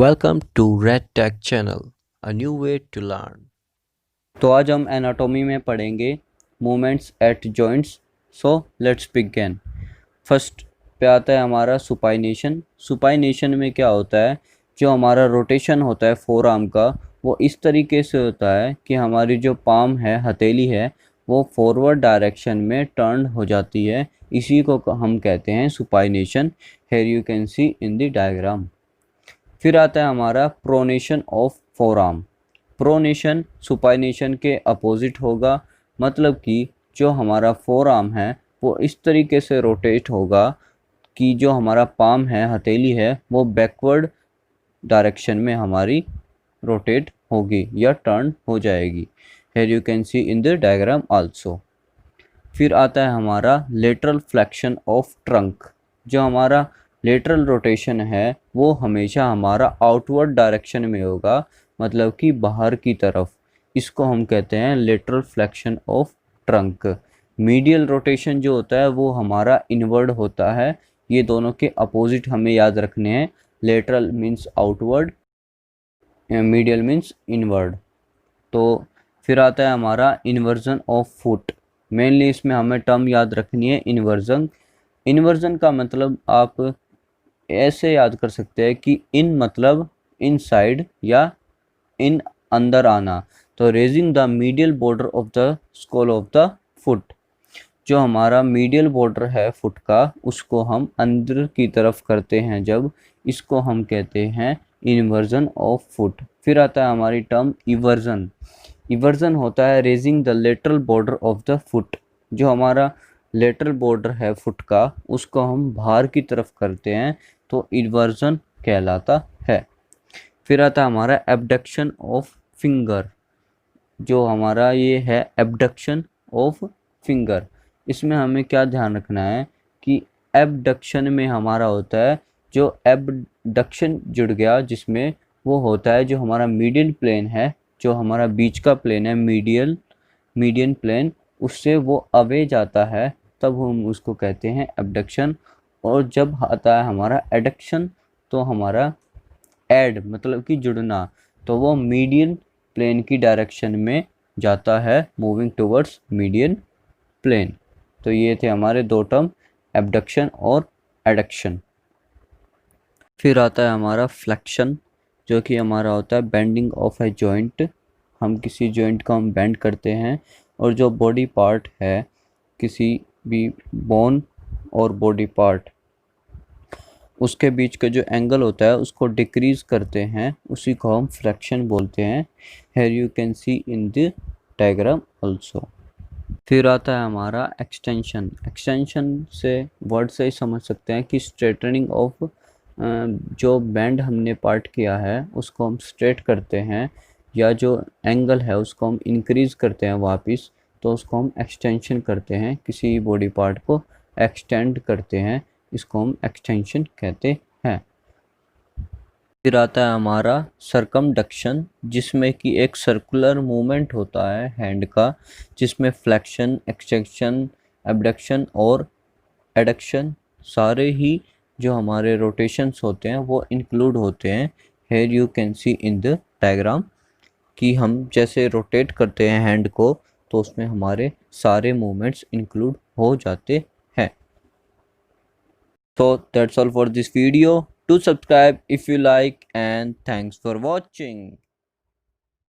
Welcome to Red Tech Channel, a new way to learn. तो आज हम anatomy में पढ़ेंगे movements at joints. So let's begin. First पे आता है हमारा सुपाइनेशन। सुपाइनेशन में क्या होता है, जो हमारा रोटेशन होता है फोर आर्म का, वो इस तरीके से होता है कि हमारी जो पाम है, हथेली है, वो फॉरवर्ड डायरेक्शन में टर्न हो जाती है। इसी को हम कहते हैं supination. Here you can see in the diagram. फिर आता है हमारा pronation of forearm. Pronation supination के अपोजिट होगा, मतलब कि जो हमारा फोर आर्म है वो इस तरीके से रोटेट होगा कि जो हमारा पाम है, हथेली है, वो बैकवर्ड डायरेक्शन में हमारी रोटेट होगी या टर्न हो जाएगी। Here you can see in the diagram also. फिर आता है हमारा लेटरल फ्लेक्शन ऑफ ट्रंक। जो हमारा लेटरल रोटेशन है वो हमेशा हमारा आउटवर्ड डायरेक्शन में होगा, मतलब कि बाहर की तरफ। इसको हम कहते हैं lateral flexion of trunk. Medial rotation जो होता है वो हमारा इनवर्ड होता है। ये दोनों के अपोजिट हमें याद रखने हैं। Lateral means outward, medial means inward. तो फिर आता है हमारा इन्वर्जन ऑफ फुट। मेनली इसमें हमें टर्म याद रखनी है इन्वर्जन। इन्वर्जन का मतलब आप ऐसे याद कर सकते हैं कि इन मतलब इनसाइड या इन अंदर आना। तो raising the medial border of the sole of the foot. जो हमारा मीडियल बॉर्डर है फुट का, उसको हम अंदर की तरफ करते हैं जब, इसको हम कहते हैं इन्वर्जन ऑफ फुट। फिर आता है हमारी टर्म इवर्जन। इवर्जन होता है raising the lateral border of the foot. जो हमारा लेटरल बॉर्डर है फुट का, उसको हम बाहर की तरफ करते हैं, तो इवर्जन कहलाता है। फिर आता है हमारा एबडक्शन ऑफ फिंगर। जो हमारा ये है एबडक्शन ऑफ फिंगर, इसमें हमें क्या ध्यान रखना है कि एबडक्शन में हमारा होता है, जो एबडक्शन जुड़ गया जिसमें, वो होता है जो हमारा मीडियन प्लेन है, जो हमारा बीच का प्लेन है, मीडियन प्लेन, उससे वो अवे जाता है, तब हम उसको कहते हैं एबडक्शन। और जब आता है हमारा एडक्शन, तो हमारा एड मतलब कि जुड़ना, तो वो मीडियन प्लेन की डायरेक्शन में जाता है, मूविंग टुवर्ड्स मीडियन प्लेन। तो ये थे हमारे दो टर्म, एबडक्शन और एडक्शन। फिर आता है हमारा फ्लेक्शन, जो कि हमारा होता है बेंडिंग ऑफ ए जॉइंट। हम किसी जॉइंट को हम बेंड करते हैं, और जो बॉडी पार्ट है, किसी भी बोन और बॉडी पार्ट, उसके बीच का जो एंगल होता है उसको डिक्रीज करते हैं, उसी को हम फ्लेक्शन बोलते हैं। Here you can see in the diagram also. फिर आता है हमारा एक्सटेंशन। एक्सटेंशन से वर्ड से ही समझ सकते हैं कि स्ट्रेटनिंग ऑफ, जो बैंड हमने पार्ट किया है उसको हम स्ट्रेट करते हैं, या जो एंगल है उसको हम इंक्रीज करते हैं वापस, तो उसको हम एक्सटेंशन करते हैं। किसी बॉडी पार्ट को एक्सटेंड करते हैं, इसको हम एक्सटेंशन कहते हैं। फिर आता है हमारा सरकमडक्शन, जिसमें कि एक सर्कुलर मूवमेंट होता है हैंड का, जिसमें फ्लेक्शन, एक्सटेंशन, एबडक्शन और एडक्शन सारे ही जो हमारे रोटेशंस होते हैं वो इंक्लूड होते हैं। Here you can see in the diagram कि हम जैसे रोटेट करते हैं हैंड को, तो उसमें हमारे सारे मूवमेंट्स इंक्लूड हो जाते हैं। So that's all for this video. Do subscribe if you like, and thanks for watching.